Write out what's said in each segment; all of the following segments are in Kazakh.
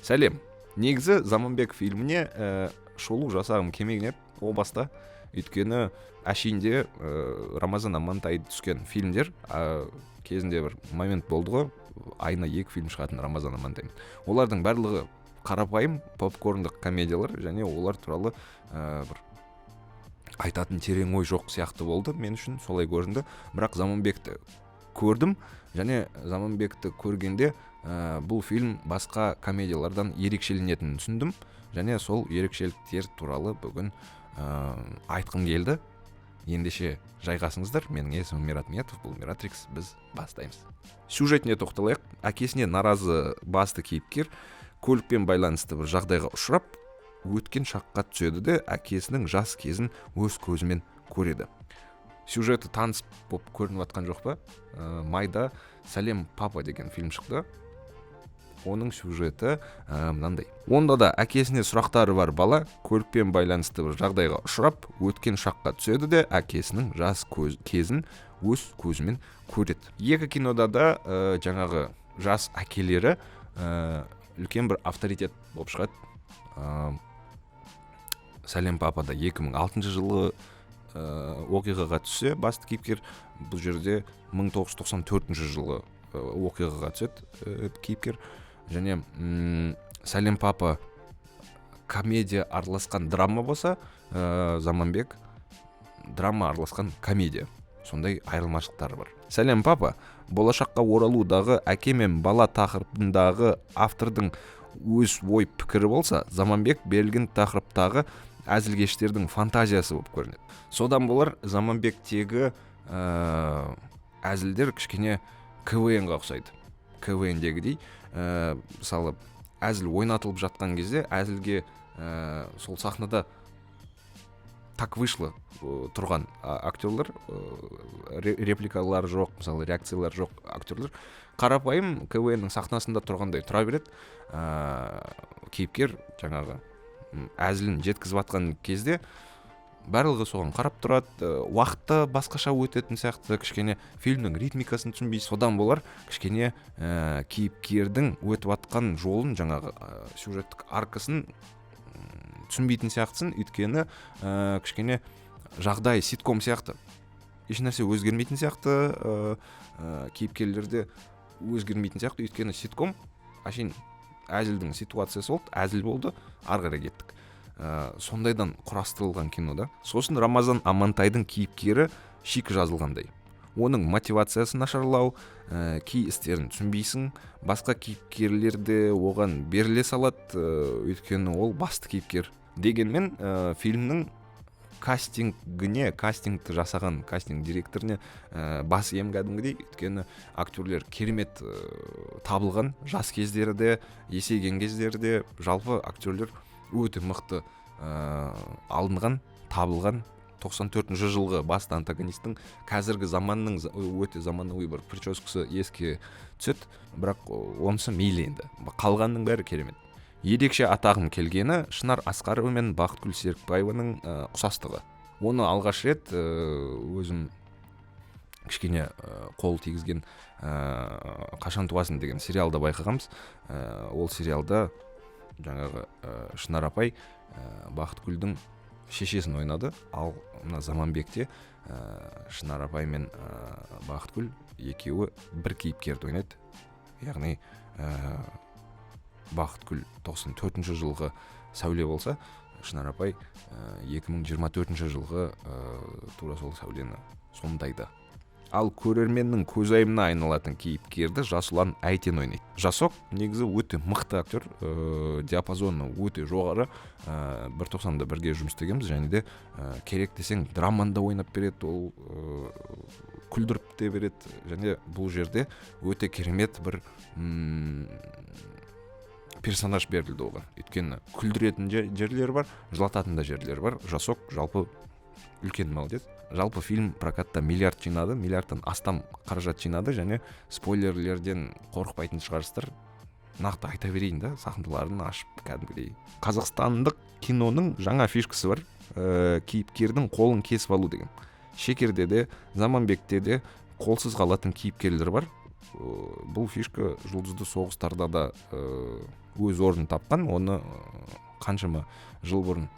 Сәлем. Негізі Заманбек фильміне шолу жасағым келмеген еді о баста. Өйткені әшейінде Рамазан Амантай түскен фильмдер кезінде бір момент болды ғой, айына 2 фильм шығатын Рамазан Амантаймен. Олардың барлығы қарапайым попкорндық комедиялар, және олар туралы бір айтатын терең ой жоқ сияқты болды. Мен үшін солай көрінді. Бірақ Заманбекті көрдім, және Заманбекті көргенде бұл фильм басқа комедиялардан ерекшеленетінін түсіндім, және сол ерекшеліктер туралы бүгін айтқым келді. Ендеше жайғасыңыздар. Менің есімім Мират Ниетов, бұл Миратрикс, біз бастаймыз. Сюжетіне тоқталайық. Әкесіне наразы басты кейіпкер көлікпен байланысты бір жағдайға ұшырап, өткен шаққа түседі де әкесінің жас кезін өз көзімен көреді. Сюжеті таныс болып көрініп жатқан жоқ па? Майда «Сәлем, папа» деген фильм шықты. Оның сюжеті мынандай. Онда да әкесіне сұрақтары бар бала көлікпен байланысты бір жағдайға ұшырап, өткен шаққа түседі де әкесінің жас кезін өз көзімен көреді. Екі кинода да жаңағы жас әкелері үлкен бір авторитет болып шығады. «Сәлем, папа» да 2006 жылы оқиғаға түссе, басты кейіпкер бұл жерде 1994 жылы оқиғаға түседі кейіпкер. Және «Сәлем, папа» комедия араласқан драма болса, Заманбек драма араласқан комедия. Сондай айырмашылықтары бар. «Сәлем, папа» болашаққа оралудағы әке мен бала тақырыбындағы автордың өз ой пікірі болса, Заманбек берілген тақырыптағы әзілгештердің фантазиясы болып көрінеді. Содан болар Заманбектегі әзілдер кішкене КВН-ға ұқсайды. КВН-дегідей, мысалы, әзіл ойнатылып жатқан кезде әзілге сол сахнада так вышло тұрған актерлар, репликалар жоқ, мысалы, реакциялар жоқ актерлар қарапайым КВН-ның сахнасында тұрғандай тұра береді. Кейіпкер жаңағы әзілін жеткізіп жатқан кезде барлығы соған қарап тұрады. Уақытта басқаша өтетін сияқты, кішкене фильмнің ритмикасын түсінбей, содан болар кішкене кейіпкердің өтіп жатқан жолын, жаңағы сюжеттік аркасын түсінбейтін сияқтысың. Өйткені кішкене жағдай ситком сияқты, ешнәрсе өзгермейтін сияқты, кейіпкерлерде өзгермейтін сияқты. Өйткені ситком әшейін әзілдің ситуациясы болды, әзіл болды, ары қарай кеттік. Сондайдан құрастырылған кинода. Сосын Рамазан Амантайдың кейіпкері шик жазылғандай. Оның мотивациясы нашарлау, кей істерін түсінбейсің, басқа кейіпкерлерде оған беріле салады, өйткені ол басты кейіпкер. Дегенмен фильмнің кастингті жасаған кастинг директоріне бас ием кәдімгідей, өйткені актерлер керемет табылған, жас кездері де, есейген кездері де, жалпы актерлер өте мықты алынған, табылған. 94 жылғы басты антагонисттің қазіргі заманның өте заманауи бір прическасы еске түседі, бірақ онысы мейлі енді. Қалғанның бәрі керемет. Ерекше атағым келгені Шынар Асқарова мен Бақытгүл Серікбаеваның ұқсастығы. Оны алғаш рет өзім кішкене қол тигізген «Қашан туасың» деген сериалда байқағанбыз. Ол сериалда жаңағы Шынар апай Бақытгүлдің шешесін ойнады, ал мына Заманбекте Шынар апай мен Бақытгүл екеуі бір кейіпкерді ойнайды. Яғни Бақытгүл 94 жылғы сәуле болса, Шынар апай 2024 жылғы тура сол сәулені сомдайды. Ал көрерменнің көзайымына айналатын кейіпкерді Жасұлан Әйтен ойнайды. Жасок негізі өте мықты актер, диапазоны өте жоғары. 1.90-да бірге жұмыс істегенбіз, және де керек десең драманда ойнап береді, ол күлдіріп те береді, және бұл жерде өте керемет бір персонаж берілді оған. Өйткені күлдіретін жерлері бар, жылататын да жерлері бар. Жасок жалпы үлкен молодец. Жалпы фильм прокатта миллиард жинады, миллиардтан астам қаражат жинады, және спойлерлерден қорықпайтын шығарсыздар. Нақты айта берейін да, сахналарын ашып кәдімгідей. Қазақстандық киноның жаңа фишкасы бар, кейіпкердің қолын кесіп алу деген. Шекерде де, Заманбекте де қолсыз қалатын кейіпкерлер бар. бұл фишка жұлдызды соғыстарда да өз орнын тапқан. Оны қаншама жыл бұрын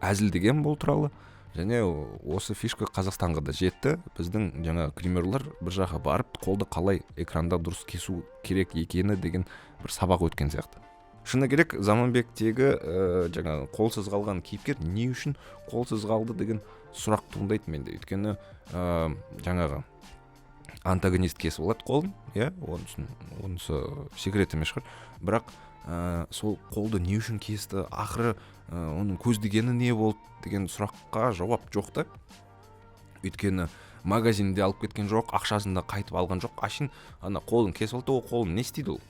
әзілдеген бұл туралы, және осы фишка Қазақстанға да жетті. Біздің жаңа гримерлар бір жаққа барып, қолды қалай экранда дұрыс кесу керек екені деген бір сабақ өткен сияқты. Шыны керек, Заманбектегі жаңа қолсыз қалған кейіпкер не үшін қолсыз қалды деген сұрақ туындайды менде. Өйткені жаңағы антагонист кесіп алады қолын, онысы секрет емес шығар. Бірақ сол қолды не үшін кесті, ақыры оның көздегені не болды деген сұраққа жауап жоқ та. Өйткені магазинде алып кеткен жоқ, ақшасында қайтып алған жоқ. Ашын ана қолын кесіп алды, ол қолын не істейді ол?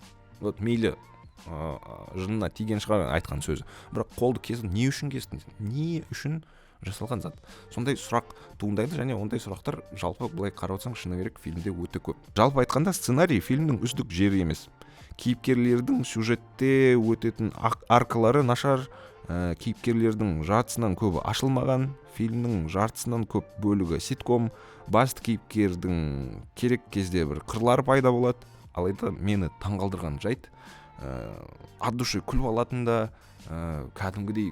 Вот мейлі жынына тиген шығар айтқан сөзі. Бірақ қолды кесіп не үшін кесті? Не үшін жасалған зат? Сондай сұрақ туындайды, және ондай сұрақтар жалпы былай қарап отырсаң шыны керек фильмде өте көп. Жалпы айтқанда сценарий фильмнің үздік жері емес. Кейіпкерлердің сюжетте өтетін аркалары нашар, кейіпкерлердің жартысынан көбі ашылмаған, фильмнің жартысынан көп бөлігі ситком, басты кейіпкердің керек кезде бір қырлары пайда болады. Алайда мені таңғалдырған жайт, от души күліп алатын да, кәдімгідей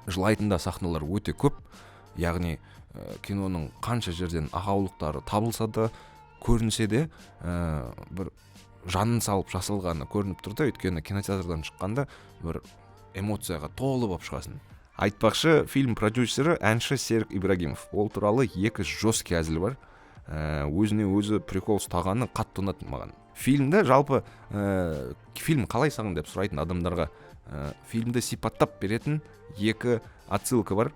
жылайтын да сахналар өте көп. Яғни киноның қанша жерден ақаулықтары табылса да, көрінсе де бір жанын салып жасалғаны көрініп тұрды. Өйткені кинотеатрдан шыққанда бір эмоцияға толы болып шығасың. Айтпақшы, фильм продюсері әнші Серік Ибрагимов. Ол туралы екі жесткий әзіл бар. Өзіне өзі прикол ұстағаны қатты ұнады маған. Фильмді жалпы фильм қалай саған деп сұрайтын адамдарға фильмді сипаттап беретін екі отсылка бар.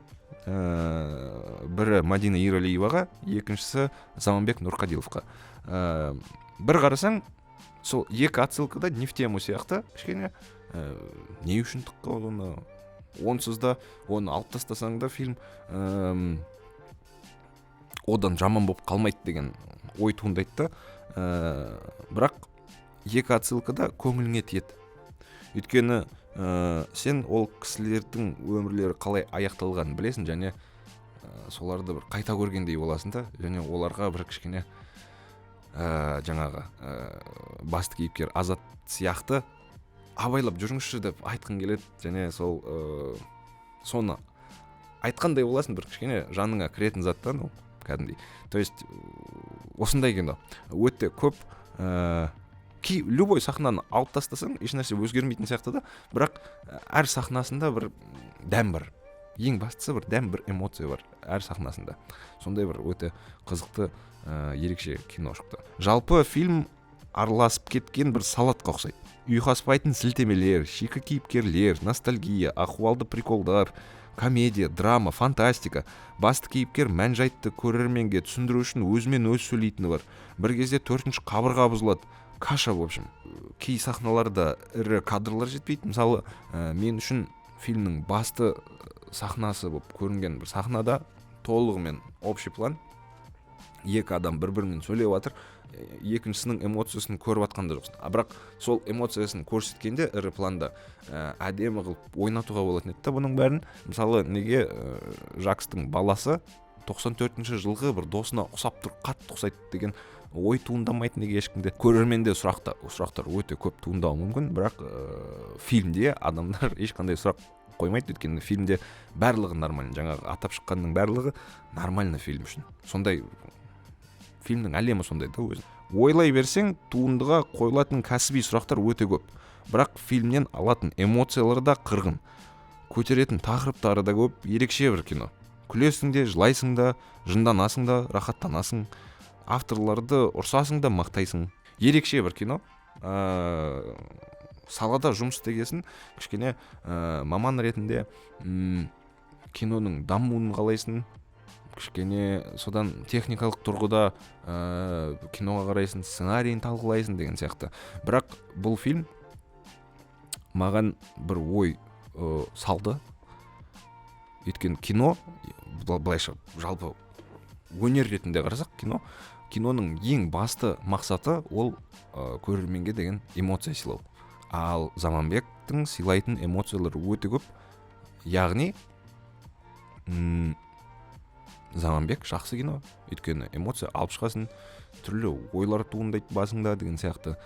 Бірі Мадина Ералиеваға, екіншісі Заманбек Нұрқадиловқа. Бір қарасаң, сол екі отсылкада не в тему сияқты, кішкене не үшін тыққа оны, онсыз да оны алып тастасаң да фильм одан жаман болып қалмайды деген ой туындайды да. Бірақ екі отсылкада көңіліңе тиеді. Өйткені сен ол кісілердің өмірлері қалай аяқталғанын білесің, және соларды бір қайта көргендей боласың да, және оларға бір кішкене жаңағы басты кейіпкер Азат сияқты абайлап жүріңізші деп айтқың келеді, және соны айтқандай боласың, бір кішкене жаныңа кіретін заттан ол кәдімгідей. То есть осындай кино өте көп. Любой сахнаны алып тастасаң ешнәрсе өзгермейтін сияқты да, бірақ әр сахнасында бір дәм бар. Ең бастысы бір дәм, бір эмоция бар әр сахнасында. Сондай бір өте қызықты ерекше кино шықты. Жалпы фильм араласып кеткен бір салатқа ұқсайды. Ұйқаспайтын сілтемелер, шикі кейіпкерлер, ностальгия, ахуалды приколдар, комедия, драма, фантастика. Басты кейіпкер мән-жайтты көрерменге түсіндіру үшін өзімен өз сөйлейтіні бар. Bir кезде төртінші қабырға бұзылады. Каша, в общем. Кей сахналарда ірі кадрлар жетпейді. Мысалы, мен үшін фильмнің басты сахнасы болып көрінген бір сахнада толығымен общий план. Екі адам бір-бірімен сөйлеп жатыр. Екіншісінің эмоциясын көріп жатқанда жоқсың. Бірақ сол эмоциясын көрсеткенде ірі планда әдемі қылып ойнатуға болатын еді бұның бәрін. Мысалы, неге Жакстың баласы 94-ші жылғы бір досына ұқсап тұр, қатты ұқсайды деген ой туындамайды неге ешкімде. Көрерменде сұрақтар өте көп туындауы мүмкін, бірақ фильмде адамдар ешқандай сұрақ қоймайды, өйткені фильмде барлығы нормально. Жаңағы атап шыққанның барлығы нормально фильм үшін. Сондай фильмнің әлемі сондай да өзі. Ойлай берсең, туындыға қойылатын кәсіби сұрақтар өте көп. Бірақ фильмнен алатын эмоциялары да қырғын. Көтеретін тақырыптары да көп, ерекше бір кино. Күлесің де, жылайсың да, жынданасың да, рахаттанасың. Авторларды ұрсасың да, мақтайсың. Ерекше бір кино. Салада жұмыс істегесін, кішкене маман ретінде киноның дамуын қалайсың. Кішкене содан техникалық тұрғыда киноға қарайсың, сценарийін талқылайсың деген сияқты. Бірақ бұл фильм маған бір ой салды. Өйткені кино, былайша жалпы өнер ретінде қарасақ, киноның ең басты мақсаты ол көрерменге деген эмоция сыйлау. Ал Заманбектің сыйлайтын эмоциялары өте көп. Яғни Заманбек жақсы кино, өйткені эмоция алып шығасың, түрлі ойлар туындайды басыңда деген сияқты.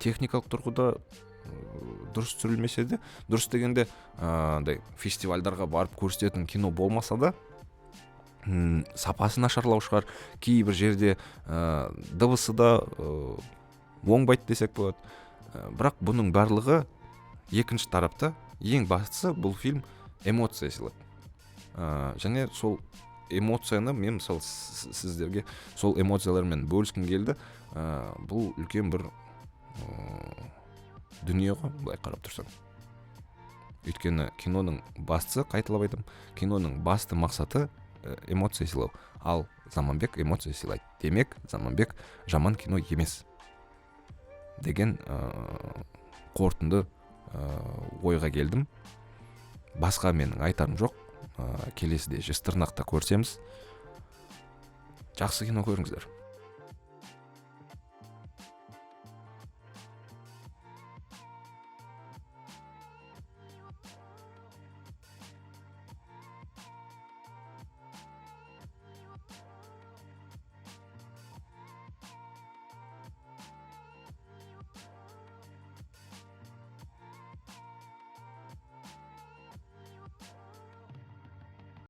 Техникалық тұрғыда дұрыс түсірілмесе де, дұрыс дегенде андай фестивальдарға барып көрсететін кино болмаса да сапасы нашарлау шығар, кейбір жерде дыбысы да оңбайды десек болады. Бірақ бұның барлығы екінші тарапта, ең бастысы бұл фильм эмоция сыйлады. Және сол эмоцияны мен мысалы сіздерге сол эмоциялармен бөліскім келді. Бұл үлкен бір дүние ғой, былай қарап тұрсаң. Өйткені киноның бастысы, қайталап айтамын, киноның басты мақсаты эмоция сыйлау. Ал Заманбек эмоция сыйлайды. Демек, Заманбек жаман кино емес деген қорытынды ойға келдім. Басқа менің айтарым жоқ. Келесіде жезтырнақта көрсеміз. Жақсы кино көріңіздер.